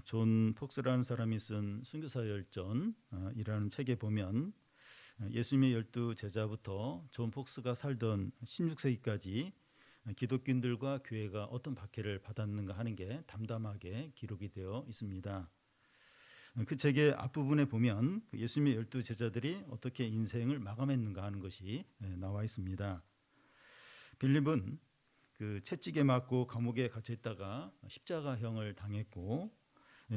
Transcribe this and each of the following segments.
존 폭스라는 사람이 쓴 순교사 열전이라는 책에 보면 예수님의 12제자부터 존 폭스가 살던 16세기까지 기독교인들과 교회가 어떤 박해를 받았는가 하는 게 담담하게 기록이 되어 있습니다. 그 책의 앞부분에 보면 예수님의 12제자들이 어떻게 인생을 마감했는가 하는 것이 나와 있습니다. 빌립은 그 채찍에 맞고 감옥에 갇혀 있다가 십자가형을 당했고,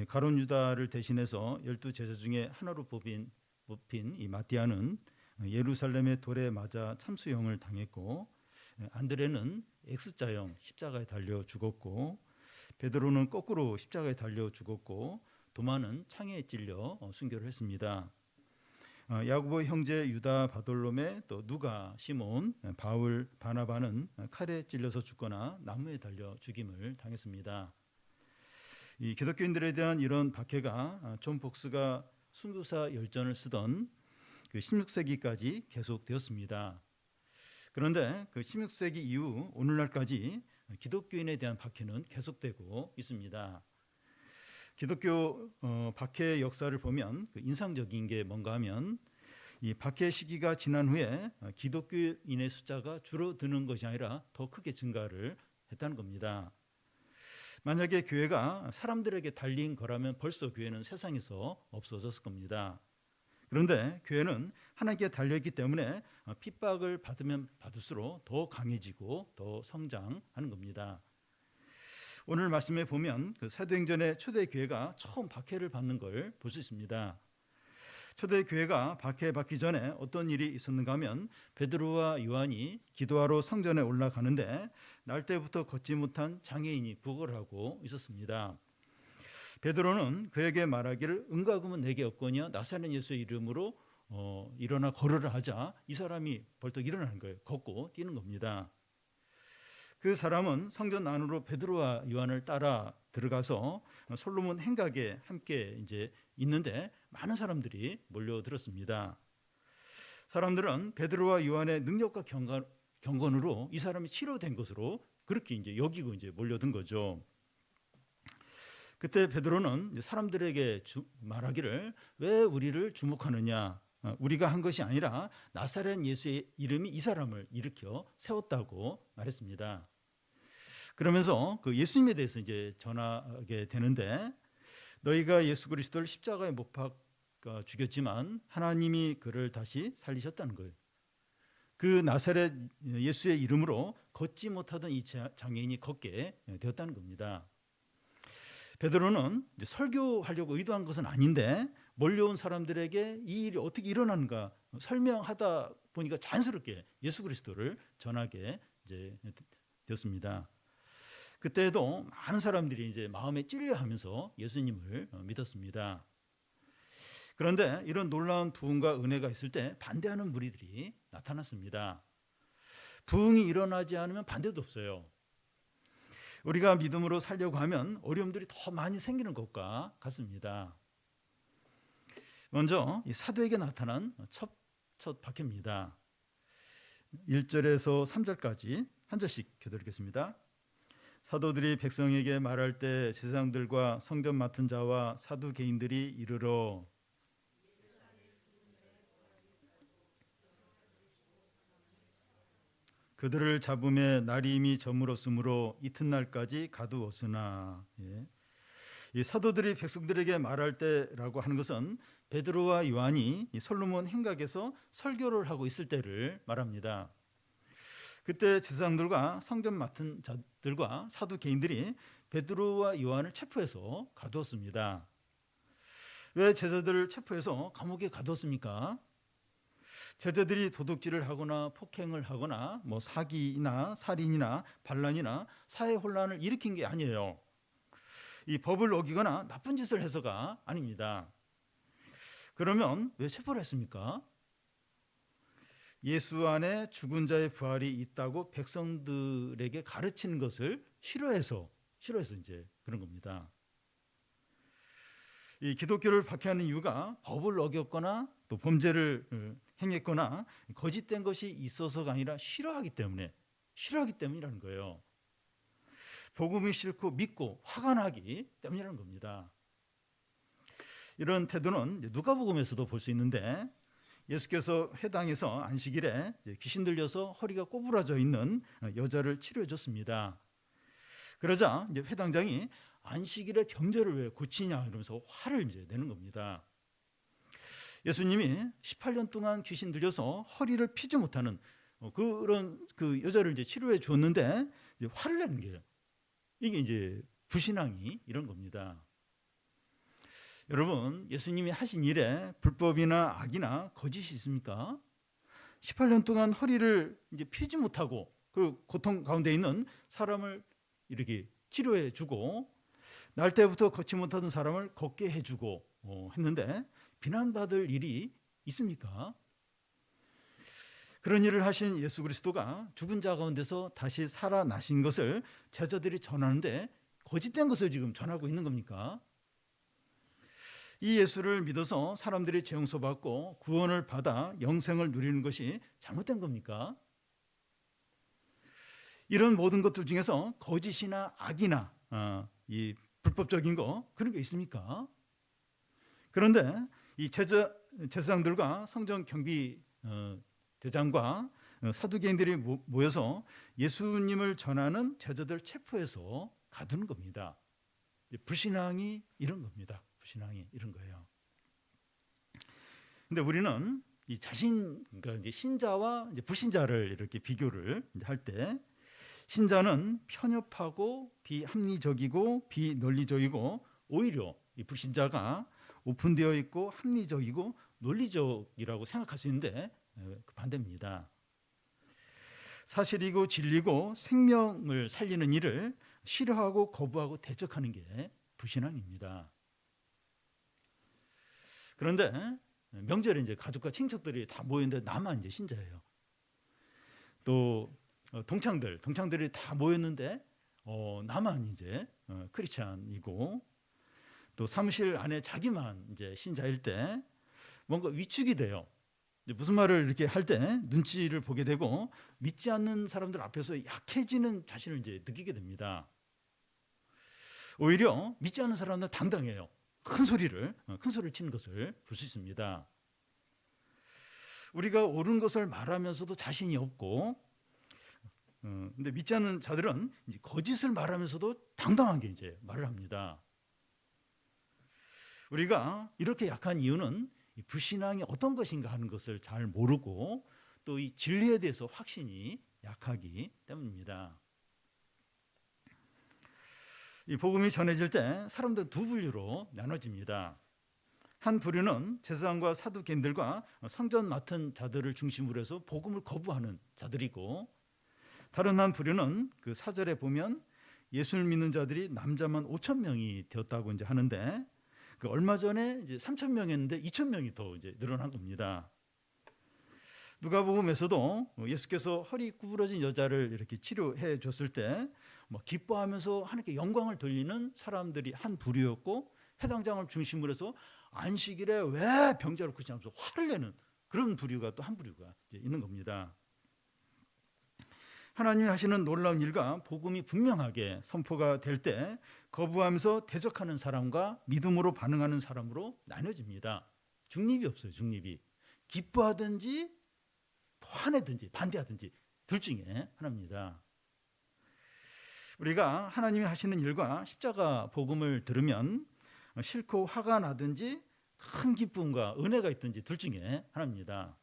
가룟 유다를 대신해서 12제자 중에 하나로 뽑힌 이 마띠아는 예루살렘의 돌에 맞아 참수형을 당했고, 안드레는 X자형 십자가에 달려 죽었고, 베드로는 거꾸로 십자가에 달려 죽었고, 도마는 창에 찔려 순교를 했습니다. 야고보 형제 유다 바돌로메, 또 누가, 시몬, 바울, 바나바는 칼에 찔려서 죽거나 나무에 달려 죽임을 당했습니다. 이 기독교인들에 대한 이런 박해가 존 폭스가 순교사 열전을 쓰던 그 16세기까지 계속되었습니다. 그런데 그 16세기 이후 오늘날까지 기독교인에 대한 박해는 계속되고 있습니다. 기독교 박해 역사를 보면 그 인상적인 게 뭔가 하면, 이 박해 시기가 지난 후에 기독교인의 숫자가 줄어드는 것이 아니라 더 크게 증가를 했다는 겁니다. 만약에 교회가 사람들에게 달린 거라면 벌써 교회는 세상에서 없어졌을 겁니다. 그런데 교회는 하나님께 달려있기 때문에 핍박을 받으면 받을수록 더 강해지고 더 성장하는 겁니다. 오늘 말씀에 보면 그 사도행전의 초대교회가 처음 박해를 받는 걸 볼 수 있습니다. 초대교회가 박해받기 전에 어떤 일이 있었는가 하면, 베드로와 요한이 기도하러 성전에 올라가는데 날 때부터 걷지 못한 장애인이 구걸을 하고 있었습니다. 베드로는 그에게 말하기를, 은과 금은 내게 없거니와 나사렛 예수의 이름으로 일어나 걸으라 하자 이 사람이 벌떡 일어나는 거예요. 걷고 뛰는 겁니다. 그 사람은 성전 안으로 베드로와 요한을 따라 들어가서 솔로몬 행각에 함께 이제 있는데 많은 사람들이 몰려들었습니다. 사람들은 베드로와 요한의 능력과 경건으로 이 사람이 치료된 것으로 그렇게 이제 여기고 이제 몰려든 거죠. 그때 베드로는 사람들에게 말하기를, 왜 우리를 주목하느냐? 우리가 한 것이 아니라 나사렛 예수의 이름이 이 사람을 일으켜 세웠다고 말했습니다. 그러면서 그 예수님에 대해서 이제 전하게 되는데, 너희가 예수 그리스도를 십자가에 못 박아 죽였지만 하나님이 그를 다시 살리셨다는 거예요. 그 나사렛 예수의 이름으로 걷지 못하던 이 장애인이 걷게 되었다는 겁니다. 베드로는 이제 설교하려고 의도한 것은 아닌데 몰려온 사람들에게 이 일이 어떻게 일어나는가 설명하다 보니까 자연스럽게 예수 그리스도를 전하게 이제 되었습니다. 그때도 많은 사람들이 이제 마음에 찔려하면서 예수님을 믿었습니다. 그런데 이런 놀라운 부흥과 은혜가 있을 때 반대하는 무리들이 나타났습니다. 부흥이 일어나지 않으면 반대도 없어요. 우리가 믿음으로 살려고 하면 어려움들이 더 많이 생기는 것과 같습니다. 먼저 이 사도에게 나타난 첫 박해입니다. 1절에서 3절까지 한 절씩 교독하겠습니다. 사도들이 백성에게 말할 때 제사장들과 성전 맡은 자와 사두개인들이 이르러, 그들을 잡음에 날이 이미 저물었으므로 이튿날까지 가두었으나. 이 사도들이 백성들에게 말할 때라고 하는 것은 베드로와 요한이 솔로몬 행각에서 설교를 하고 있을 때를 말합니다. 그때 제사장들과 성전 맡은 자들과 사두개인들이 베드로와 요한을 체포해서 가두었습니다. 왜 제자들을 체포해서 감옥에 가두었습니까? 제자들이 도둑질을 하거나 폭행을 하거나 뭐 사기나 살인이나 반란이나 사회 혼란을 일으킨 게 아니에요. 이 법을 어기거나 나쁜 짓을 해서가 아닙니다. 그러면 왜 체포를 했습니까? 예수 안에 죽은 자의 부활이 있다고 백성들에게 가르치는 것을 싫어해서 이제 그런 겁니다. 이 기독교를 박해하는 이유가 법을 어겼거나 또 범죄를 행했거나 거짓된 것이 있어서가 아니라 싫어하기 때문이라는 거예요. 복음이 싫고 믿고 화가 나기 때문이라는 겁니다. 이런 태도는 누가복음에서도 볼 수 있는데 예수께서 회당에서 안식일에 귀신 들려서 허리가 꼬부라져 있는 여자를 치료해 줬습니다. 그러자 이제 회당장이 안식일에 병자를 왜 고치냐 이러면서 화를 이제 내는 겁니다. 예수님이 18년 동안 귀신 들려서 허리를 피지 못하는 그런 그 여자를 이제 치료해 줬는데 이제 화를 내는 게요. 이게 이제 불신앙이 이런 겁니다. 여러분, 예수님이 하신 일에 불법이나 악이나 거짓이 있습니까? 18년 동안 허리를 이제 피지 못하고 그 고통 가운데 있는 사람을 이렇게 치료해 주고 날 때부터 걷지 못하던 사람을 걷게 해주고 했는데 비난받을 일이 있습니까? 그런 일을 하신 예수 그리스도가 죽은 자 가운데서 다시 살아나신 것을 제자들이 전하는데 거짓된 것을 지금 전하고 있는 겁니까? 이 예수를 믿어서 사람들이 재용서받고 구원을 받아 영생을 누리는 것이 잘못된 겁니까? 이런 모든 것들 중에서 거짓이나 악이나 이 불법적인 거 그런 게 있습니까? 그런데 이 제사장들과 성전 경비 대장과 사두개인들이 모여서 예수님을 전하는 제자들 체포해서 가두는 겁니다. 불신앙이 이런 겁니다. 불신앙이 이런 거예요. 근데 우리는 이 그러니까 이제 신자와 이제 불신자를 이렇게 비교를 할 때 신자는 편협하고 비합리적이고 비논리적이고 오히려 이 불신자가 오픈되어 있고 합리적이고 논리적이라고 생각할 수 있는데 그 반대입니다. 사실이고 진리고 생명을 살리는 일을 싫어하고 거부하고 대적하는 게 불신앙입니다. 그런데 명절에 이제 가족과 친척들이 다 모였는데 나만 이제 신자예요. 또 동창들이 다 모였는데 나만 이제 크리스찬이고 또 사무실 안에 자기만 이제 신자일 때 뭔가 위축이 돼요. 무슨 말을 이렇게 할 때 눈치를 보게 되고 믿지 않는 사람들 앞에서 약해지는 자신을 이제 느끼게 됩니다. 오히려 믿지 않는 사람은 당당해요. 큰 소리를 치는 것을 볼 수 있습니다. 우리가 옳은 것을 말하면서도 자신이 없고, 근데 믿지 않는 자들은 이제 거짓을 말하면서도 당당하게 이제 말을 합니다. 우리가 이렇게 약한 이유는 이 불신앙이 어떤 것인가 하는 것을 잘 모르고 또 이 진리에 대해서 확신이 약하기 때문입니다. 이 복음이 전해질 때 사람들 두 분류로 나눠집니다. 한 부류는 제사장과 사두개인들과 성전 맡은 자들을 중심으로 해서 복음을 거부하는 자들이고, 다른 한 부류는 그 4절에 보면 예수를 믿는 자들이 남자만 5,000명이 되었다고 이제 하는데, 그 얼마 전에 이제 3,000명이었는데 2,000명이 더 이제 늘어난 겁니다. 누가복음에서도 예수께서 허리 구부러진 여자를 이렇게 치료해 줬을 때 기뻐하면서 하나님께 영광을 돌리는 사람들이 한 부류였고, 회당장을 중심으로 해서 안식일에 왜 병자를 고치냐면서 화를 내는 그런 부류가 또 한 부류가 있는 겁니다. 하나님이 하시는 놀라운 일과 복음이 분명하게 선포가 될 때 거부하면서 대적하는 사람과 믿음으로 반응하는 사람으로 나뉘어집니다. 중립이 없어요. 중립이. 기뻐하든지 화내든지 반대하든지 둘 중에 하나입니다. 우리가 하나님이 하시는 일과 십자가 복음을 들으면 싫고 화가 나든지 큰 기쁨과 은혜가 있든지 둘 중에 하나입니다.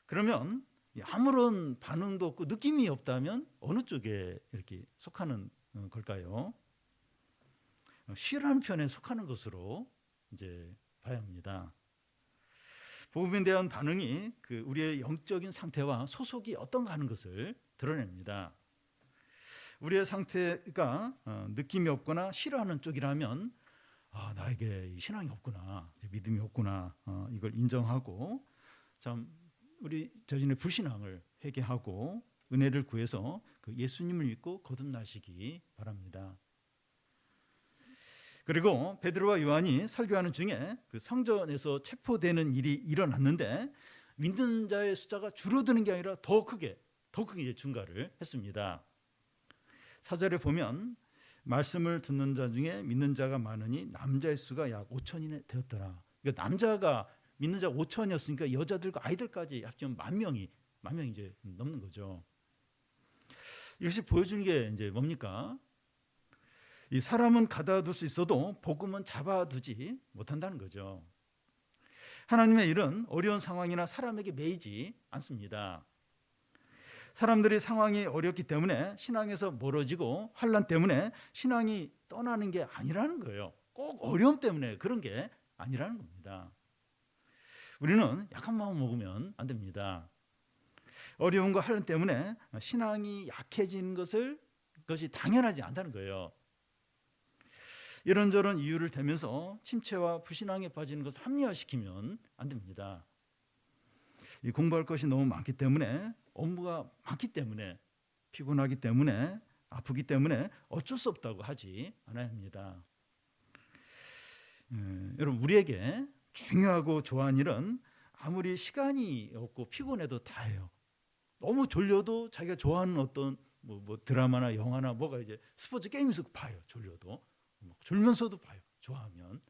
그러면 아무런 반응도 없고 느낌이 없다면 어느 쪽에 이렇게 속하는 걸까요? 싫어하는 편에 속하는 것으로 이제 봐야 합니다. 복음에 대한 반응이 그 우리의 영적인 상태와 소속이 어떤가 하는 것을 드러냅니다. 우리의 상태가 느낌이 없거나 싫어하는 쪽이라면 나에게 신앙이 없구나, 믿음이 없구나, 이걸 인정하고 참 우리 자신의 불신앙을 회개하고 은혜를 구해서 그 예수님을 믿고 거듭나시기 바랍니다. 그리고 베드로와 요한이 설교하는 중에 그 성전에서 체포되는 일이 일어났는데 믿는 자의 숫자가 줄어드는 게 아니라 더 크게 증가를 했습니다. 4절에 보면 말씀을 듣는 자 중에 믿는 자가 많으니 남자의 수가 약 5천이 되었더라. 그러니까 남자가 믿는 자가 5천이었으니까 여자들과 아이들까지 합치면 만 명이 이제 넘는 거죠. 이것이 보여주는 게 이제 뭡니까? 이 사람은 가다둘 수 있어도 복음은 잡아두지 못한다는 거죠. 하나님의 일은 어려운 상황이나 사람에게 매이지 않습니다. 사람들이 상황이 어렵기 때문에 신앙에서 멀어지고 환난 때문에 신앙이 떠나는 게 아니라는 거예요. 꼭 어려움 때문에 그런 게 아니라는 겁니다. 우리는 약한 마음 먹으면 안 됩니다. 어려움과 환난 때문에 신앙이 약해지는 것이 당연하지 않다는 거예요. 이런저런 이유를 대면서 침체와 불신앙에 빠지는 것을 합리화시키면 안 됩니다. 공부할 것이 너무 많기 때문에, 업무가 많기 때문에, 피곤하기 때문에, 아프기 때문에 어쩔 수 없다고 하지 않아야 합니다. 여러분, 우리에게 중요하고 좋아하는 일은 아무리 시간이 없고 피곤해도 다 해요. 너무 졸려도 자기가 좋아하는 어떤 뭐 드라마나 영화나 뭐가 이제 스포츠 게임에서 봐요. 졸려도 졸면서도 봐요. 좋아하면.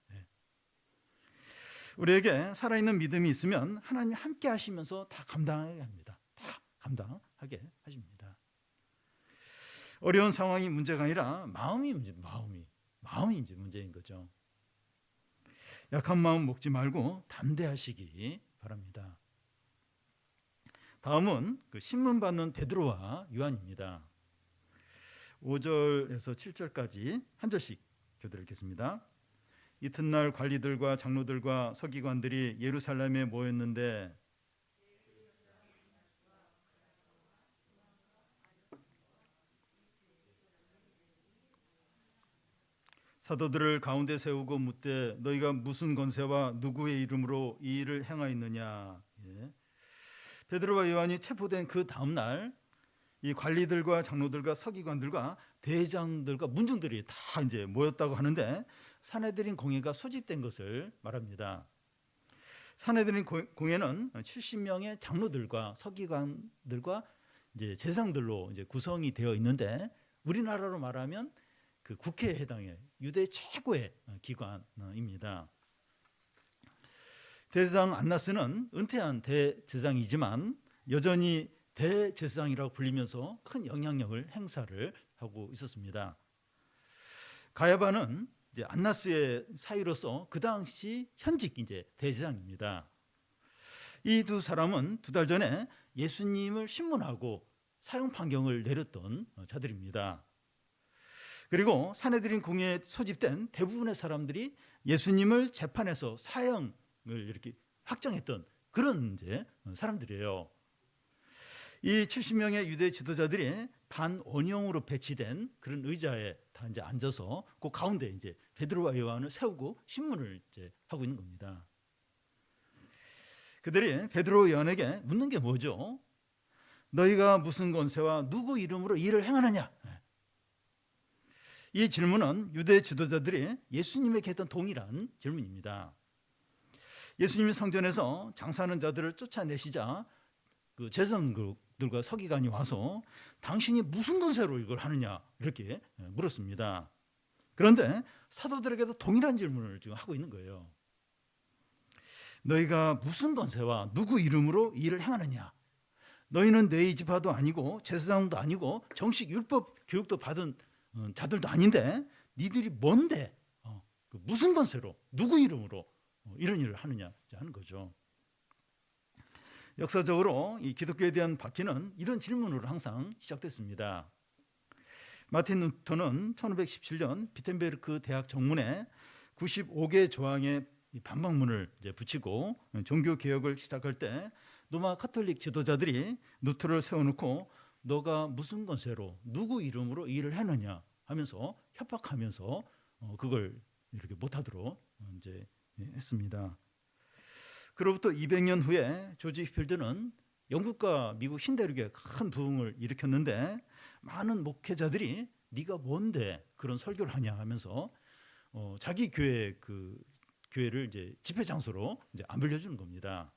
우리에게 살아있는 믿음이 있으면 하나님 함께 하시면서 다 감당하게 합니다. 다 감당하게 하십니다. 어려운 상황이 문제가 아니라 마음이 이제 문제인 거죠. 약한 마음 먹지 말고 담대하시기 바랍니다. 다음은 그 신문 받는 베드로와 요한입니다. 5절에서 7절까지 한 절씩 교대를 읽겠습니다. 이튿날 관리들과 장로들과 서기관들이 예루살렘에 모였는데 사도들을 가운데 세우고 묻되 너희가 무슨 권세와 누구의 이름으로 이 일을 행하였느냐. 베드로와 요한이 체포된 그 다음 날 이 관리들과 장로들과 서기관들과 대장들과 문중들이 다 이제 모였다고 하는데 산헤드린 공회가 소집된 것을 말합니다. 산헤드린 공회는 70명의 장로들과 서기관들과 이제 제상들로 이제 구성이 되어 있는데 우리나라로 말하면 그 국회에 해당해 유대 최고의 기관입니다. 대제사장 안나스는 은퇴한 대제사장이지만 여전히 대제사장이라고 불리면서 큰 영향력을 행사를 하고 있었습니다. 가야바는 이제 안나스의 사위로서 그 당시 현직 이제 대제사장입니다. 이 두 사람은 두 달 전에 예수님을 신문하고 사형 판결을 내렸던 자들입니다. 그리고 산헤드린 공회에 소집된 대부분의 사람들이 예수님을 재판에서 사형을 이렇게 확정했던 그런 이제 사람들이에요. 이 70명의 유대 지도자들이 반원형으로 배치된 그런 의자에 다 이제 앉아서 그 가운데 이제 베드로와 요한을 세우고 신문을 이제 하고 있는 겁니다. 그들이 베드로와 요한에게 묻는 게 뭐죠? 너희가 무슨 권세와 누구 이름으로 일을 행하느냐? 이 질문은 유대 지도자들이 예수님에게 했던 동일한 질문입니다. 예수님이 성전에서 장사하는 자들을 쫓아내시자 그 제사장들과 서기관이 와서 당신이 무슨 권세로 이걸 하느냐 이렇게 물었습니다. 그런데 사도들에게도 동일한 질문을 지금 하고 있는 거예요. 너희가 무슨 권세와 누구 이름으로 일을 행하느냐? 너희는 내 지파도 아니고 제사장도 아니고 정식 율법 교육도 받은 자들도 아닌데 니들이 뭔데 무슨 권세로 누구 이름으로 이런 일을 하느냐 하는 거죠. 역사적으로 이 기독교에 대한 바퀴는 이런 질문으로 항상 시작됐습니다. 마틴 루터는 1517년 비텐베르크 대학 정문에 95개 조항의 반박문을 이제 붙이고 종교 개혁을 시작할 때 로마 카톨릭 지도자들이 루터를 세워놓고 너가 무슨 권세로 누구 이름으로 일을 했느냐 하면서 협박하면서 그걸 이렇게 못하도록 이제 했습니다. 그로부터 200년 후에 조지 휘필드는 영국과 미국 신대륙에 큰 부흥을 일으켰는데 많은 목회자들이 네가 뭔데 그런 설교를 하냐 하면서 자기 교회 그 교회를 이제 집회 장소로 이제 안 빌려주는 겁니다.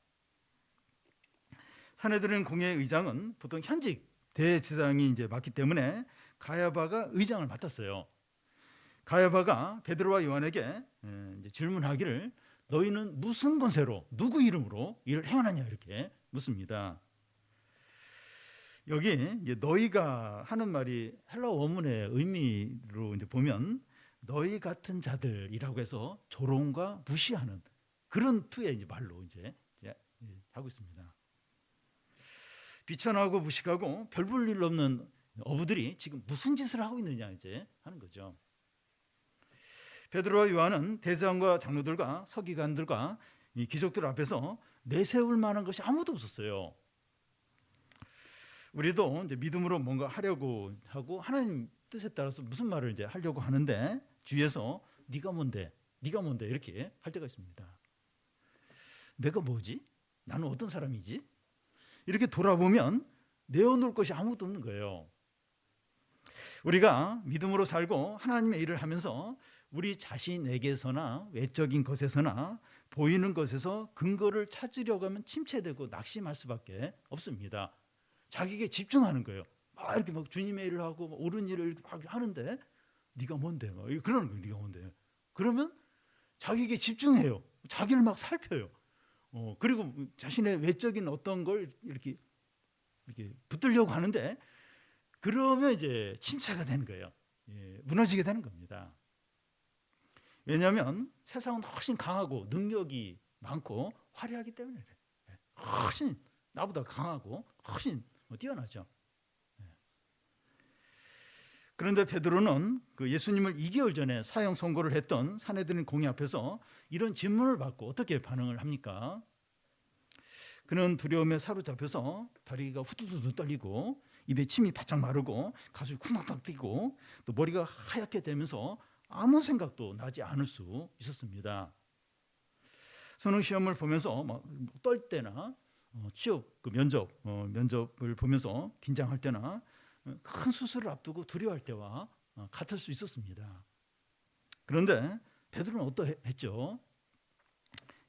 산헤드린 공회 의장은 보통 현직 대제사장이 이제 맡기 때문에 가야바가 의장을 맡았어요. 가야바가 베드로와 요한에게 이제 질문하기를 너희는 무슨 권세로 누구 이름으로 이를 행하느냐 이렇게 묻습니다. 여기 이제 너희가 하는 말이 헬라 원문의 의미로 이제 보면 너희 같은 자들이라고 해서 조롱과 무시하는 그런 투의 이제 말로 이제 하고 있습니다. 비천하고 무식하고 별 볼 일 없는 어부들이 지금 무슨 짓을 하고 있느냐 이제 하는 거죠. 베드로와 요한은 대제사장과 장로들과 서기관들과 이 귀족들 앞에서 내세울 만한 것이 아무도 없었어요. 우리도 이제 믿음으로 뭔가 하려고 하고 하나님 뜻에 따라서 무슨 말을 이제 하려고 하는데 주위에서 네가 뭔데 이렇게 할 때가 있습니다. 내가 뭐지? 나는 어떤 사람이지? 이렇게 돌아보면 내어놓을 것이 아무것도 없는 거예요. 우리가 믿음으로 살고 하나님의 일을 하면서 우리 자신에게서나 외적인 것에서나 보이는 것에서 근거를 찾으려고 하면 침체되고 낙심할 수밖에 없습니다. 자기에게 집중하는 거예요. 막 이렇게 막 주님의 일을 하고 옳은 일을 막 하는데 네가 뭔데? 막 그러는 거예요. 네가 뭔데? 그러면 자기에게 집중해요. 자기를 막 살펴요. 그리고 자신의 외적인 어떤 걸 이렇게 붙들려고 하는데 그러면 이제 침체가 되는 거예요. 무너지게 되는 겁니다. 왜냐하면 세상은 훨씬 강하고 능력이 많고 화려하기 때문에 그래요. 훨씬 나보다 강하고 훨씬 뛰어나죠. 그런데 베드로는 그 예수님을 2개월 전에 사형 선고를 했던 산헤드린 공회 앞에서 이런 질문을 받고 어떻게 반응을 합니까? 그는 두려움에 사로잡혀서 다리가 후두두두 떨리고 입에 침이 바짝 마르고 가슴이 쿵당당 뛰고 또 머리가 하얗게 되면서 아무 생각도 나지 않을 수 있었습니다. 수능 시험을 보면서 막 떨 때나 취업 그 면접을 보면서 긴장할 때나 큰 수술을 앞두고 두려워할 때와 같을 수 있었습니다. 그런데 베드로는 어떠했죠?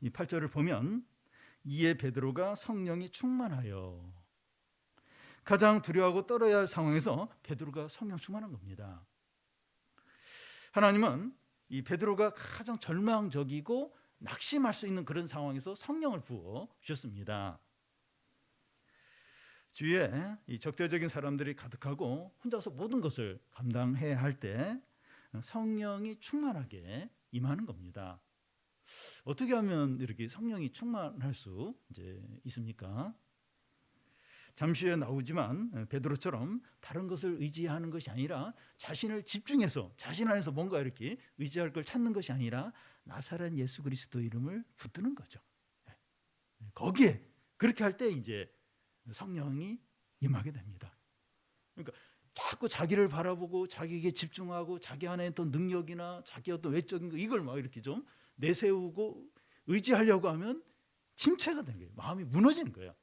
이 8절을 보면 이에 베드로가 성령이 충만하여 가장 두려워하고 떨어야 할 상황에서 베드로가 성령 충만한 겁니다. 하나님은 이 베드로가 가장 절망적이고 낙심할 수 있는 그런 상황에서 성령을 부어 주셨습니다. 주위에 이 적대적인 사람들이 가득하고 혼자서 모든 것을 감당해야 할 때 성령이 충만하게 임하는 겁니다. 어떻게 하면 이렇게 성령이 충만할 수 이제 있습니까? 잠시 후에 나오지만 베드로처럼 다른 것을 의지하는 것이 아니라 자신을 집중해서 자신 안에서 뭔가 이렇게 의지할 걸 찾는 것이 아니라 나사렛 예수 그리스도 이름을 붙드는 거죠. 거기에 그렇게 할 때 이제 성령이 임하게 됩니다. 그러니까 자꾸 자기를 바라보고 자기에게 집중하고 자기 안에 어떤 능력이나 자기 어떤 외적인 거 이걸 막 이렇게 좀 내세우고 의지하려고 하면 침체가 되는 거예요. 마음이 무너지는 거예요.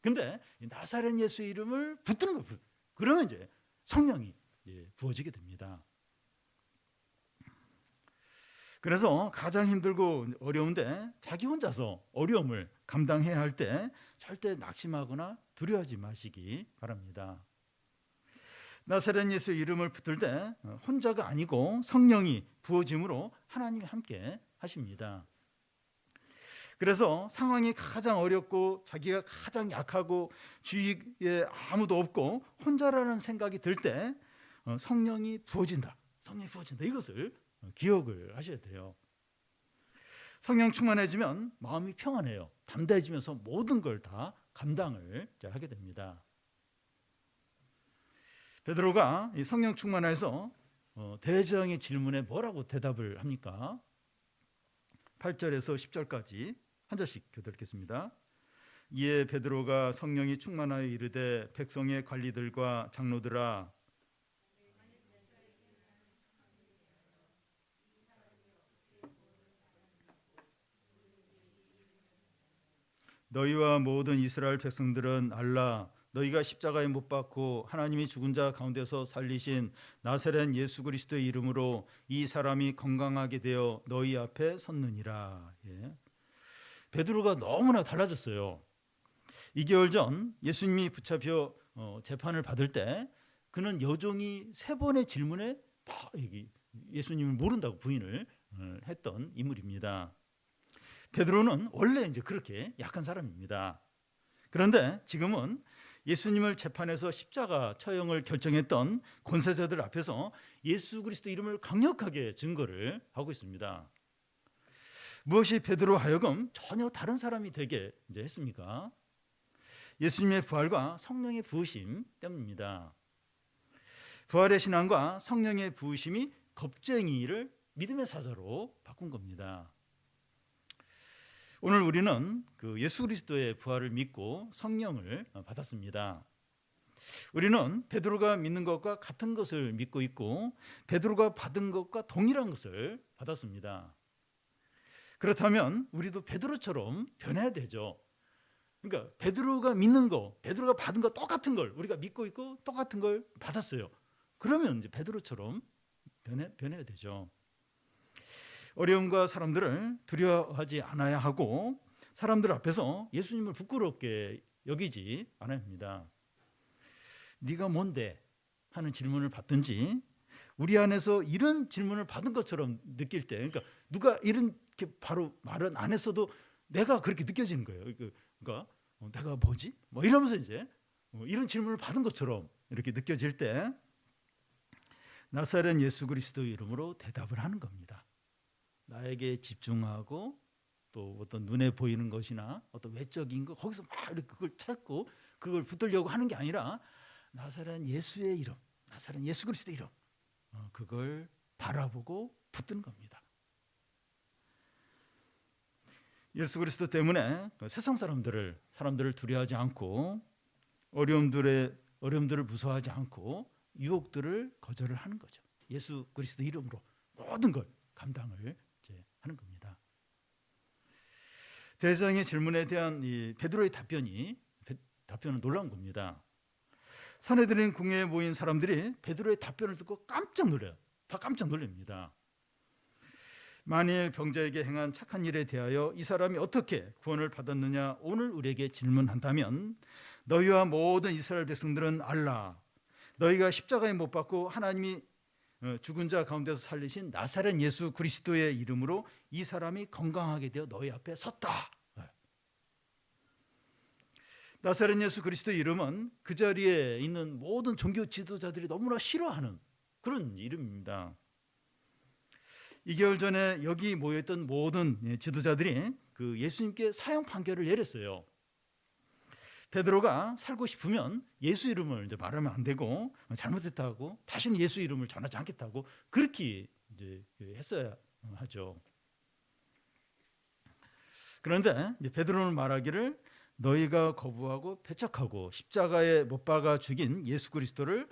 근데 나사렛 예수 이름을 붙드는 거예요. 그러면 이제 성령이 이제 부어지게 됩니다. 그래서 가장 힘들고 어려운데 자기 혼자서 어려움을 감당해야 할 때 절대 낙심하거나 두려워하지 마시기 바랍니다. 나사렛 예수 이름을 붙들 때 혼자가 아니고 성령이 부어짐으로 하나님이 함께 하십니다. 그래서 상황이 가장 어렵고 자기가 가장 약하고 주위에 아무도 없고 혼자라는 생각이 들 때 성령이 부어진다. 성령이 부어진다. 이것을 기억을 하셔야 돼요. 성령 충만해지면 마음이 평안해요. 담대해지면서 모든 걸 다 감당을 하게 됩니다. 베드로가 이 성령 충만해서 대제사장의 질문에 뭐라고 대답을 합니까? 8절에서 10절까지 한 절씩 교독하겠습니다. 이에 베드로가 성령이 충만하여 이르되 백성의 관리들과 장로들아 너희와 모든 이스라엘 백성들은 알라 너희가 십자가에 못 박고 하나님이 죽은 자 가운데서 살리신 나사렛 예수 그리스도의 이름으로 이 사람이 건강하게 되어 너희 앞에 섰느니라. 베드로가 너무나 달라졌어요. 2개월 전 예수님이 붙잡혀 재판을 받을 때 그는 여종이 3번의 질문에 막 예수님을 모른다고 부인을 했던 인물입니다. 베드로는 원래 이제 그렇게 약한 사람입니다. 그런데 지금은 예수님을 재판해서 십자가 처형을 결정했던 권세자들 앞에서 예수 그리스도 이름을 강력하게 증거를 하고 있습니다. 무엇이 베드로 하여금 전혀 다른 사람이 되게 이제 했습니까? 예수님의 부활과 성령의 부으심 때문입니다. 부활의 신앙과 성령의 부으심이 겁쟁이를 믿음의 사자로 바꾼 겁니다. 오늘 우리는 그 예수 그리스도의 부활을 믿고 성령을 받았습니다. 우리는 베드로가 믿는 것과 같은 것을 믿고 있고 베드로가 받은 것과 동일한 것을 받았습니다. 그렇다면 우리도 베드로처럼 변해야 되죠. 그러니까 베드로가 믿는 거, 베드로가 받은 거 똑같은 걸 우리가 믿고 있고 똑같은 걸 받았어요. 그러면 이제 베드로처럼 변해야 되죠. 어려움과 사람들을 두려워하지 않아야 하고 사람들 앞에서 예수님을 부끄럽게 여기지 않아야 합니다. 네가 뭔데? 하는 질문을 받든지 우리 안에서 이런 질문을 받은 것처럼 느낄 때, 그러니까 누가 이렇게 바로 말은 안 했어도 내가 그렇게 느껴지는 거예요. 그러니까 내가 뭐지? 뭐 이러면서 이제 이런 질문을 받은 것처럼 이렇게 느껴질 때 나사렛 예수 그리스도 이름으로 대답을 하는 겁니다. 나에게 집중하고 또 어떤 눈에 보이는 것이나 어떤 외적인 거 거기서 막 이렇게 그걸 찾고 그걸 붙들려고 하는 게 아니라 나사렛 예수의 이름, 나사렛 예수 그리스도 이름 그걸 바라보고 붙드는 겁니다. 예수 그리스도 때문에 세상 사람들을 두려워하지 않고 어려움들을 무서워하지 않고 유혹들을 거절을 하는 거죠. 예수 그리스도 이름으로 모든 걸 감당을 하는 겁니다. 대장의 질문에 대한 이 베드로의 답변은 놀라운 겁니다. 산헤드린 궁회에 모인 사람들이 베드로의 답변을 듣고 깜짝 놀라요. 다 깜짝 놀랍니다. 만일 병자에게 행한 착한 일에 대하여 이 사람이 어떻게 구원을 받았느냐 오늘 우리에게 질문한다면 너희와 모든 이스라엘 백성들은 알라. 너희가 십자가에 못 박고 하나님이 죽은 자 가운데서 살리신 나사렛 예수 그리스도의 이름으로 이 사람이 건강하게 되어 너희 앞에 섰다. 나사렛 예수 그리스도의 이름은 그 자리에 있는 모든 종교 지도자들이 너무나 싫어하는 그런 이름입니다. 2개월 전에 여기 모여있던 모든 지도자들이 그 예수님께 사형 판결을 내렸어요. 베드로가 살고 싶으면 예수 이름을 이제 말하면 안 되고 잘못했다고 다시는 예수 이름을 전하지 않겠다고 그렇게 이제 했어야 하죠. 그런데 이제 베드로는 말하기를 너희가 거부하고 배척하고 십자가에 못 박아 죽인 예수 그리스도를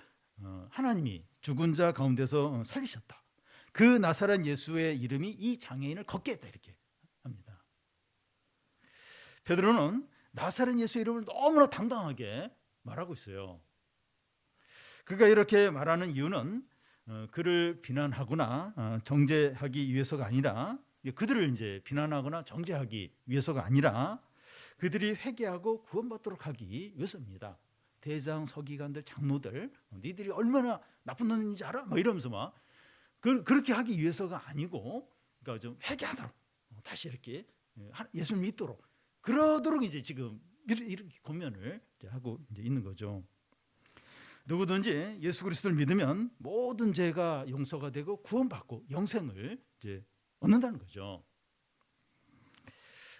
하나님이 죽은 자 가운데서 살리셨다. 그 나사렛 예수의 이름이 이 장애인을 걷게 했다 이렇게 합니다. 베드로는 나사렛 예수 이름을 너무나 당당하게 말하고 있어요. 그가 이렇게 말하는 이유는 그를 비난하거나 정죄하기 위해서가 아니라 그들을 이제 비난하거나 정죄하기 위해서가 아니라 그들이 회개하고 구원받도록 하기 위해서입니다. 대장, 서기관들, 장로들, 니들이 얼마나 나쁜 놈인지 알아? 뭐 이러면서 막 그렇게 하기 위해서가 아니고, 그러니까 좀 회개하도록 다시 이렇게 예수를 믿도록 그러도록 이제 지금 이렇게 권면을 하고 이제 있는 거죠. 누구든지 예수 그리스도를 믿으면 모든 죄가 용서가 되고 구원받고 영생을 이제 얻는다는 거죠.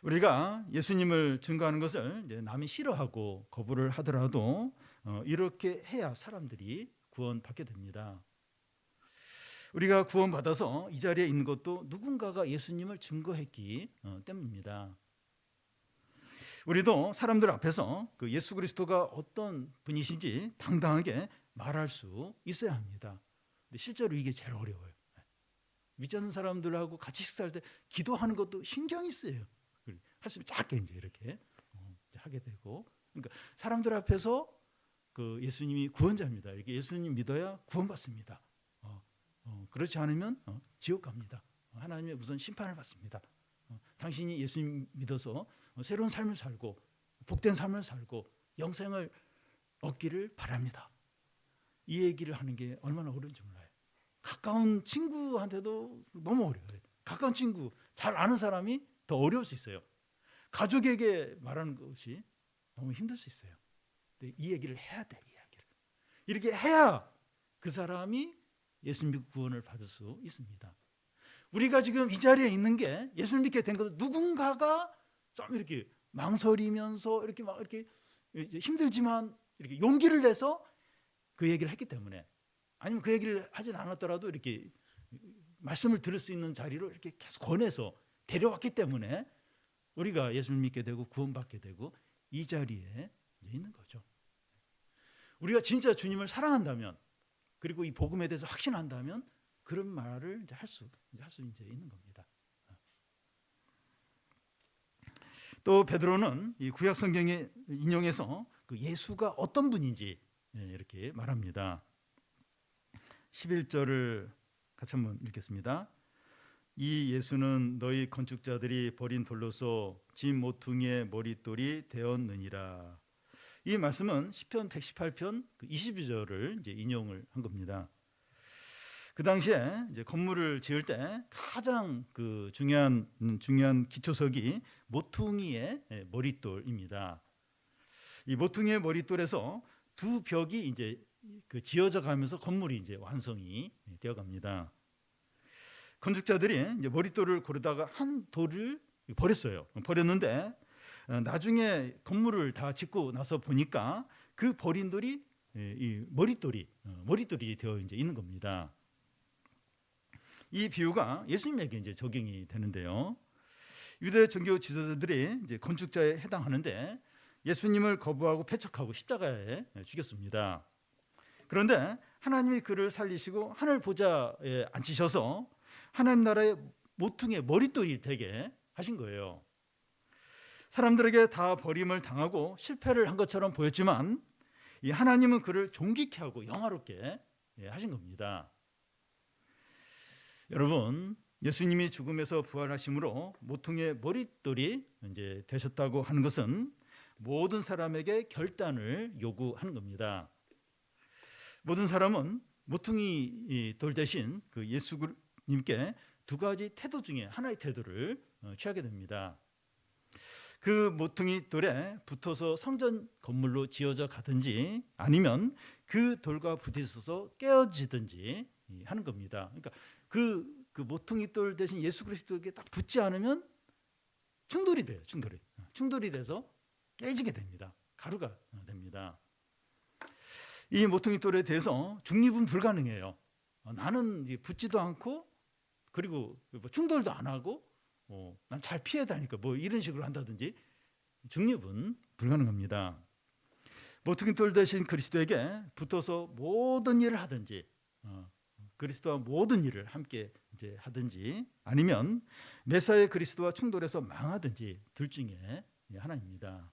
우리가 예수님을 증거하는 것을 이제 남이 싫어하고 거부를 하더라도 이렇게 해야 사람들이 구원받게 됩니다. 우리가 구원받아서 이 자리에 있는 것도 누군가가 예수님을 증거했기 때문입니다. 우리도 사람들 앞에서 그 예수 그리스도가 어떤 분이신지 당당하게 말할 수 있어야 합니다. 근데 실제로 이게 제일 어려워요. 믿지 않는 사람들하고 같이 식사할 때 기도하는 것도 신경이 쓰여요. 할 수 있으면 짧게 이제 이렇게 하게 되고, 그러니까 사람들 앞에서 그 예수님이 구원자입니다. 이렇게 예수님 믿어야 구원받습니다. 그렇지 않으면 지옥 갑니다. 하나님의 무슨 심판을 받습니다. 당신이 예수님 믿어서 새로운 삶을 살고 복된 삶을 살고 영생을 얻기를 바랍니다. 이 얘기를 하는 게 얼마나 어려운지 몰라요. 가까운 친구한테도 너무 어려워요. 가까운 친구, 잘 아는 사람이 더 어려울 수 있어요. 가족에게 말하는 것이 너무 힘들 수 있어요. 근데 이 얘기를 해야 돼. 이 얘기를. 이렇게 해야 그 사람이 예수 믿고 구원을 받을 수 있습니다. 우리가 지금 이 자리에 있는 게 예수를 믿게 된 것은 누군가가 좀 이렇게 망설이면서 이렇게 막 이렇게 힘들지만 이렇게 용기를 내서 그 얘기를 했기 때문에, 아니면 그 얘기를 하진 않았더라도 이렇게 말씀을 들을 수 있는 자리로 이렇게 계속 권해서 데려왔기 때문에 우리가 예수를 믿게 되고 구원받게 되고 이 자리에 있는 거죠. 우리가 진짜 주님을 사랑한다면, 그리고 이 복음에 대해서 확신한다면 그런 말을 할 수 있는 겁니다. 또 베드로는 이 구약 성경에 인용해서 그 예수가 어떤 분인지 이렇게 말합니다. 11절을 같이 한번 읽겠습니다. 이 예수는 너희 건축자들이 버린 돌로서 진 모퉁이의 머릿돌이 되었느니라. 이 말씀은 시편 118편 22절을 이제 인용을 한 겁니다. 그 당시에 이제 건물을 지을 때 가장 그 중요한 기초석이 모퉁이의 머릿돌입니다. 이 모퉁이의 머릿돌에서 두 벽이 이제 그 지어져 가면서 건물이 이제 완성이 되어 갑니다. 건축자들이 이제 머릿돌을 고르다가 한 돌을 버렸어요. 버렸는데 나중에 건물을 다 짓고 나서 보니까 그 버린 돌이 이 머릿돌이 되어 이제 있는 겁니다. 이 비유가 예수님에게 이제 적용이 되는데요. 유대 종교 지도자들이 이제 건축자에 해당하는데 예수님을 거부하고 배척하고 십자가에 죽였습니다. 그런데 하나님이 그를 살리시고 하늘 보좌에 앉히셔서 하나님 나라의 모퉁이의 머릿돌이 되게 하신 거예요. 사람들에게 다 버림을 당하고 실패를 한 것처럼 보였지만 이 하나님은 그를 존귀케 하고 영화롭게 하신 겁니다. 여러분, 예수님이 죽음에서 부활하심으로 모퉁이의 머릿돌이 이제 되셨다고 하는 것은 모든 사람에게 결단을 요구하는 겁니다. 모든 사람은 모퉁이 돌 대신 그 예수님께 두 가지 태도 중에 하나의 태도를 취하게 됩니다. 그 모퉁이 돌에 붙어서 성전 건물로 지어져 가든지 아니면 그 돌과 부딪혀서 깨어지든지 하는 겁니다. 그러니까 그 모퉁이 돌 대신 예수 그리스도에게 딱 붙지 않으면 충돌이 돼요. 충돌이 돼서 깨지게 됩니다. 가루가 됩니다. 이 모퉁이 돌에 대해서 중립은 불가능해요. 나는 붙지도 않고 그리고 충돌도 안 하고 난 잘 피해 다니까 뭐 이런 식으로 한다든지 중립은 불가능합니다. 모퉁이 돌 대신 그리스도에게 붙어서 모든 일을 하든지 그리스도와 모든 일을 함께 이제 하든지 아니면 메사의 그리스도와 충돌해서 망하든지 둘 중에 하나입니다.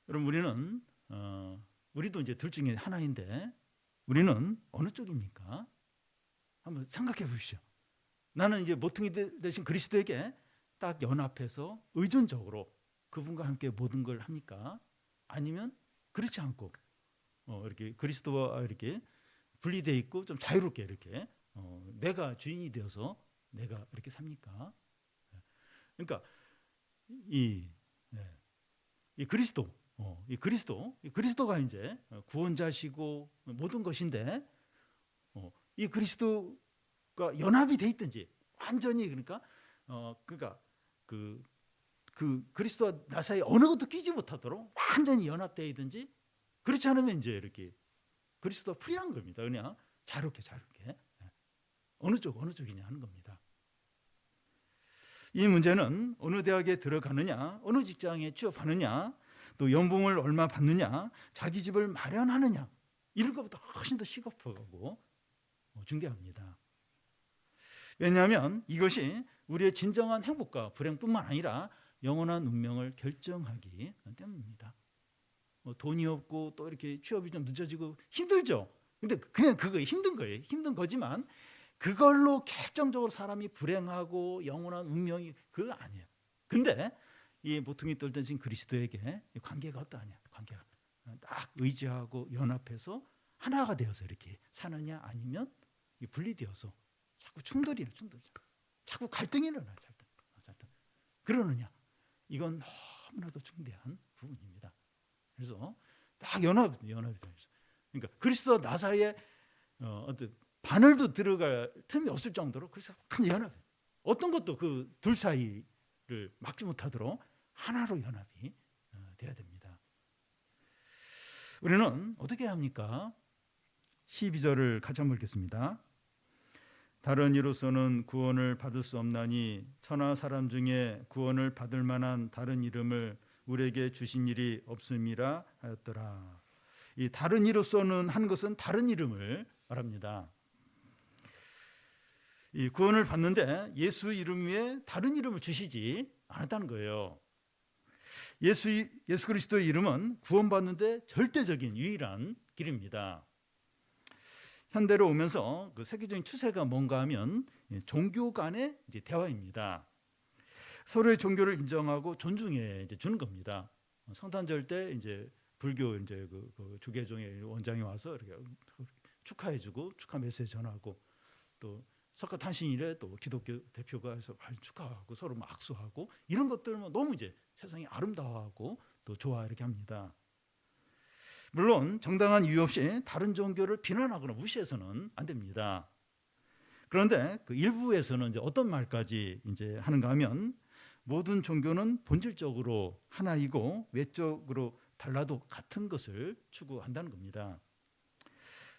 여러분, 우리도 이제 둘 중에 하나인데 우리는 어느 쪽입니까? 한번 생각해 보십시오. 나는 이제 모퉁이 대신 그리스도에게 딱 연합해서 의존적으로 그분과 함께 모든 걸 합니까? 아니면 그렇지 않고 이렇게 그리스도와 이렇게 분리되어 있고 좀 자유롭게 이렇게 내가 주인이 되어서 내가 이렇게 삽니까? 그러니까 이 그리스도가 이제 구원자시고 모든 것인데 이 그리스도가 연합이 돼 있든지 완전히 그러니까 그 그리스도와 나 사이에 어느 것도 끼지 못하도록 완전히 연합되어 있든지 그렇지 않으면 이제 이렇게 그리스도가 프리한 겁니다. 그냥 자유롭게 어느 쪽이냐 하는 겁니다. 이 문제는 어느 대학에 들어가느냐, 어느 직장에 취업하느냐, 또 연봉을 얼마 받느냐, 자기 집을 마련하느냐 이런 것보다 훨씬 더 시급하고 중대합니다. 왜냐하면 이것이 우리의 진정한 행복과 불행뿐만 아니라 영원한 운명을 결정하기 때문입니다. 돈이 없고 또 이렇게 취업이 좀 늦어지고 힘들죠. 근데 그냥 그거 힘든 거예요. 힘든 거지만 그걸로 결정적으로 사람이 불행하고 영원한 운명이 그거 아니에요. 근데 이 모퉁이 돌 대신 그리스도에게 관계가 어떠하냐? 관계가 딱 의지하고 연합해서 하나가 되어서 이렇게 사느냐, 아니면 분리되어서 자꾸 충돌, 자꾸 갈등이 일어나요. 갈등. 그러느냐, 이건 너무나도 중대한 부분입니다. 그래서 딱 연합이 되어서, 그러니까 그리스도와 나 사이에 어떤 바늘도 들어갈 틈이 없을 정도로 그래서 큰 연합, 어떤 것도 그 둘 사이를 막지 못하도록 하나로 연합이 돼야 됩니다. 우리는 어떻게 해야 합니까? 12절을 같이 한번 읽겠습니다. 다른 이로서는 구원을 받을 수 없나니 천하 사람 중에 구원을 받을 만한 다른 이름을 우리에게 주신 일이 없음이라 하였더라. 이 다른 이로서는 한 것은 다른 이름을 말합니다. 이 구원을 받는데 예수 이름 위에 다른 이름을 주시지 않았다는 거예요. 예수 그리스도의 이름은 구원받는데 절대적인 유일한 길입니다. 현대로 오면서 그 세계적인 추세가 뭔가 하면 종교 간의 이제 대화입니다. 서로의 종교를 인정하고 존중해 주는 겁니다. 성탄절 때 이제 불교 이제 그 주계종의 원장이 와서 이렇게 축하해주고 축하 메시지 전하고, 또 석가탄신일에 또 기독교 대표가 해서 축하하고 서로 악수하고, 이런 것들은 너무 이제 세상이 아름다워하고 또 좋아 이렇게 합니다. 물론 정당한 이유 없이 다른 종교를 비난하거나 무시해서는 안 됩니다. 그런데 그 일부에서는 이제 어떤 말까지 이제 하는가 하면, 모든 종교는 본질적으로 하나이고 외적으로 달라도 같은 것을 추구한다는 겁니다.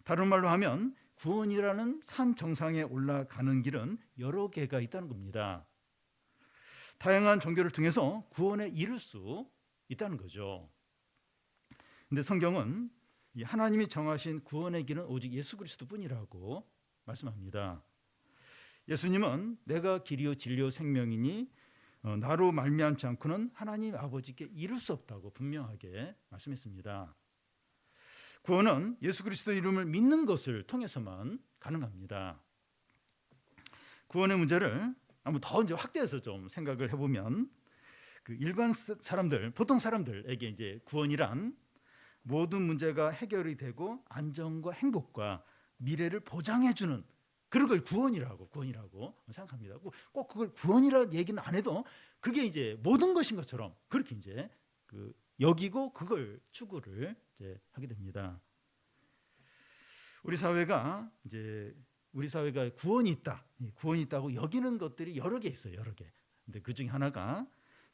다른 말로 하면 구원이라는 산 정상에 올라가는 길은 여러 개가 있다는 겁니다. 다양한 종교를 통해서 구원에 이를 수 있다는 거죠. 근데 성경은 하나님이 정하신 구원의 길은 오직 예수 그리스도뿐이라고 말씀합니다. 예수님은 내가 길이요 진리요 생명이니 나로 말미암지 않고는 하나님 아버지께 이룰 수 없다고 분명하게 말씀했습니다. 구원은 예수 그리스도 이름을 믿는 것을 통해서만 가능합니다. 구원의 문제를 한번 더 이제 확대해서 좀 생각을 해보면, 그 일반 사람들, 보통 사람들에게 이제 구원이란 모든 문제가 해결이 되고 안정과 행복과 미래를 보장해주는 그런 걸 구원이라고 생각합니다. 꼭 그걸 구원이라는 얘기는 안 해도 그게 이제 모든 것인 것처럼 그렇게 이제 그 여기고 그걸 추구를 이제 하게 됩니다. 우리 사회가 구원이 있다고 여기는 것들이 여러 개 있어요. 여러 개. 근데 그 중에 하나가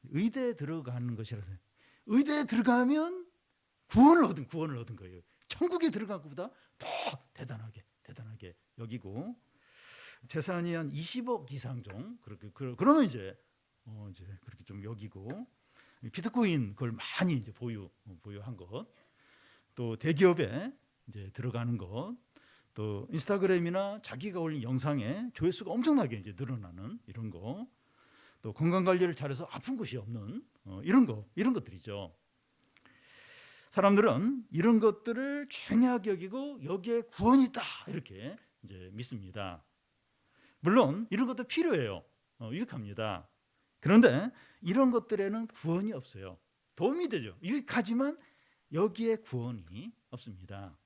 의대에 들어가는 것이라서, 의대에 들어가면 구원을 얻은 거예요. 천국에 들어간 것보다 더 대단하게 여기고, 재산이 한 20억 이상 좀 그러면 이제 그렇게 좀 여기고, 비트코인 그걸 많이 이제 보유한 것, 또 대기업에 이제 들어가는 것, 또 인스타그램이나 자기가 올린 영상에 조회수가 엄청나게 이제 늘어나는 이런 거, 또 건강 관리를 잘해서 아픈 곳이 없는 이런 것들이죠. 사람들은 이런 것들을 중요하게 여기고 여기에 구원이 있다 이렇게 이제 믿습니다. 물론 이런 것도 필요해요. 유익합니다. 그런데 이런 것들에는 구원이 없어요. 도움이 되죠. 유익하지만 여기에 구원이 없습니다.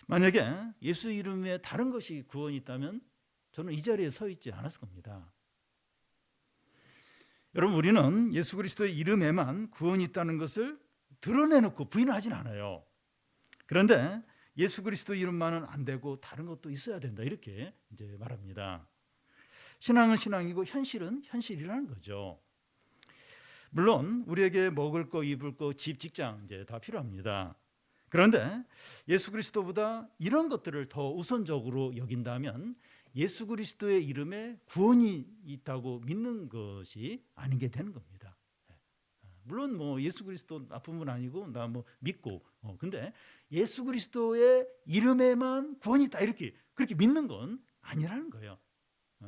만약에 예수 이름에 다른 것이 구원이 있다면 저는 이 자리에 서 있지 않았을 겁니다. 여러분, 우리는 예수 그리스도의 이름에만 구원이 있다는 것을 드러내놓고 부인하진 않아요. 그런데 예수 그리스도 이름만은 안 되고 다른 것도 있어야 된다 이렇게 이제 말합니다. 신앙은 신앙이고 현실은 현실이라는 거죠. 물론 우리에게 먹을 거, 입을 거, 집, 직장 이제 다 필요합니다. 그런데 예수 그리스도보다 이런 것들을 더 우선적으로 여긴다면 예수 그리스도의 이름에 구원이 있다고 믿는 것이 아닌 게 되는 겁니다. 물론 뭐 예수 그리스도 나쁜 분 아니고 나 뭐 믿고, 근데 예수 그리스도의 이름에만 구원이 있다 이렇게 그렇게 믿는 건 아니라는 거예요.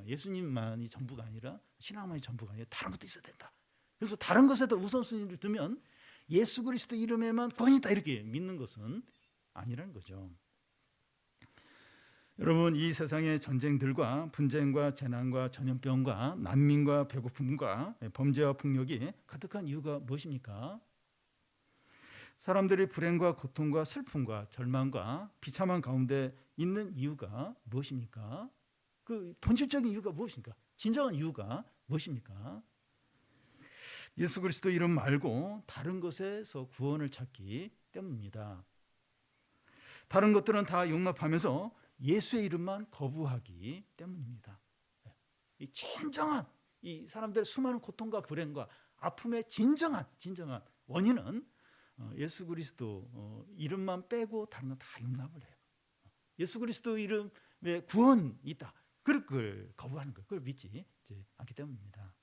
예수님만이 전부가 아니라, 신앙만이 전부가 아니라 다른 것도 있어야 된다. 그래서 다른 것에다 우선순위를 두면 예수 그리스도 이름에만 구원이 있다 이렇게 믿는 것은 아니라는 거죠. 여러분, 이 세상의 전쟁들과 분쟁과 재난과 전염병과 난민과 배고픔과 범죄와 폭력이 가득한 이유가 무엇입니까? 사람들이 불행과 고통과 슬픔과 절망과 비참한 가운데 있는 이유가 무엇입니까? 그 본질적인 이유가 무엇입니까? 진정한 이유가 무엇입니까? 예수 그리스도 이름 말고 다른 것에서 구원을 찾기 때문입니다. 다른 것들은 다 용납하면서 예수의 이름만 거부하기 때문입니다. 이 진정한 이 사람들의 수많은 고통과 불행과 아픔의 진정한 원인은 예수 그리스도 이름만 빼고 다른 건 다 용납을 해요. 예수 그리스도 이름에 구원이 있다. 그걸 거부하는 거예요. 그걸 믿지 않기 때문입니다.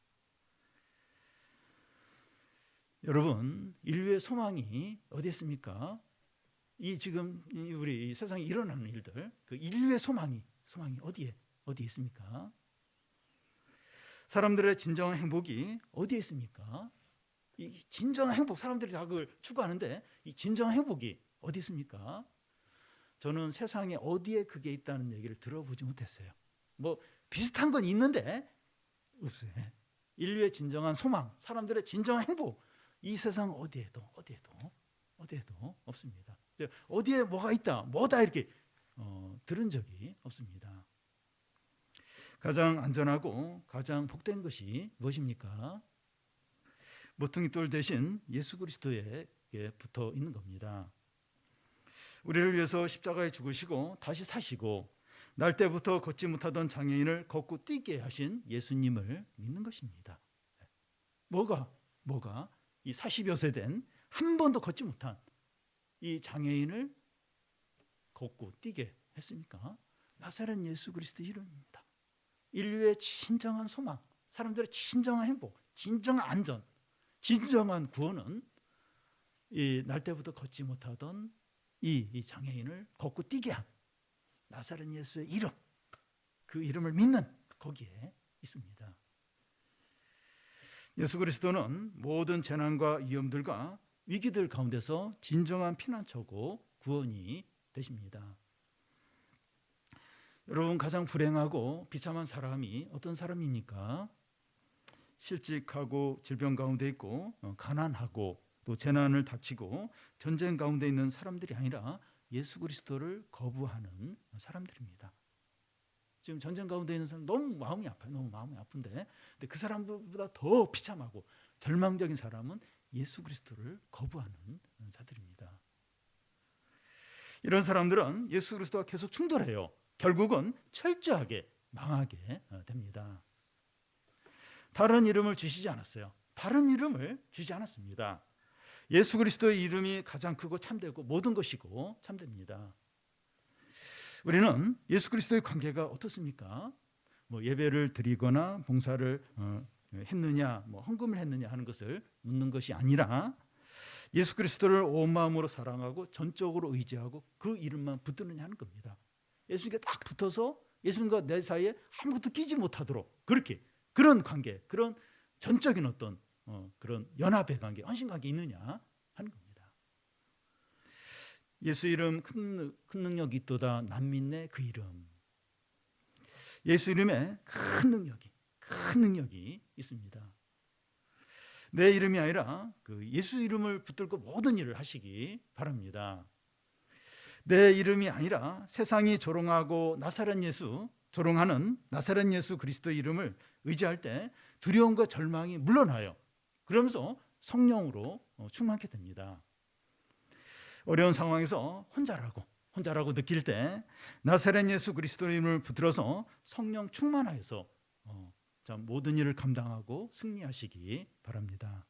여러분, 인류의 소망이 어디에 있습니까? 이 지금 우리 이 세상에 일어나는 일들, 그 인류의 소망이 어디에 있습니까? 사람들의 진정한 행복이 어디에 있습니까? 이 진정한 행복, 사람들이 다 그걸 추구하는데 이 진정한 행복이 어디 있습니까? 저는 세상에 어디에 그게 있다는 얘기를 들어보지 못했어요. 뭐 비슷한 건 있는데 없어요. 인류의 진정한 소망, 사람들의 진정한 행복, 이 세상 어디에도 없습니다. 어디에 뭐가 있다, 뭐다 이렇게 들은 적이 없습니다. 가장 안전하고 가장 복된 것이 무엇입니까? 모퉁이 돌 대신 예수 그리스도에게 붙어 있는 겁니다. 우리를 위해서 십자가에 죽으시고 다시 사시고 날 때부터 걷지 못하던 장애인을 걷고 뛰게 하신 예수님을 믿는 것입니다. 뭐가 이 40여 세 된 한 번도 걷지 못한 이 장애인을 걷고 뛰게 했습니까? 나사렛 예수 그리스도 이름입니다. 인류의 진정한 소망, 사람들의 진정한 행복, 진정한 안전, 진정한 구원은 이 날 때부터 걷지 못하던 이 장애인을 걷고 뛰게 한 나사렛 예수의 이름, 그 이름을 믿는 거기에 있습니다. 예수 그리스도는 모든 재난과 위험들과 위기들 가운데서 진정한 피난처고 구원이 되십니다. 여러분, 가장 불행하고 비참한 사람이 어떤 사람입니까? 실직하고 질병 가운데 있고 가난하고 또 재난을 닥치고 전쟁 가운데 있는 사람들이 아니라 예수 그리스도를 거부하는 사람들입니다. 지금 전쟁 가운데 있는 사람 너무 마음이 아파요. 너무 마음이 아픈데 근데 그 사람보다 더 비참하고 절망적인 사람은 예수 그리스도를 거부하는 자들입니다. 이런 사람들은 예수 그리스도와 계속 충돌해요. 결국은 철저하게 망하게 됩니다. 다른 이름을 주시지 않았어요. 다른 이름을 주지 않았습니다. 예수 그리스도의 이름이 가장 크고 참되고 모든 것이고 참됩니다. 우리는 예수 그리스도의 관계가 어떻습니까? 뭐 예배를 드리거나 봉사를 했느냐, 뭐 헌금을 했느냐 하는 것을 묻는 것이 아니라 예수 그리스도를 온 마음으로 사랑하고 전적으로 의지하고 그 이름만 붙드느냐 하는 겁니다. 예수님께 딱 붙어서 예수님과 내 사이에 아무것도 끼지 못하도록 그런 관계, 그런 전적인 어떤 그런 연합의 관계, 헌신 관계 있느냐 하는 겁니다. 예수 이름 큰 능력이 있도다 남민네 그 이름. 예수 이름에 큰 능력이 있습니다. 내 이름이 아니라 그 예수 이름을 붙들고 모든 일을 하시기 바랍니다. 내 이름이 아니라 세상이 조롱하고 조롱하는 나사렛 예수 그리스도의 이름을 의지할 때 두려움과 절망이 물러나요. 그러면서 성령으로 충만하게 됩니다. 어려운 상황에서 혼자라고 느낄 때 나사렛 예수 그리스도의 이름을 붙들어서 성령 충만하여서 모든 일을 감당하고 승리하시기 바랍니다.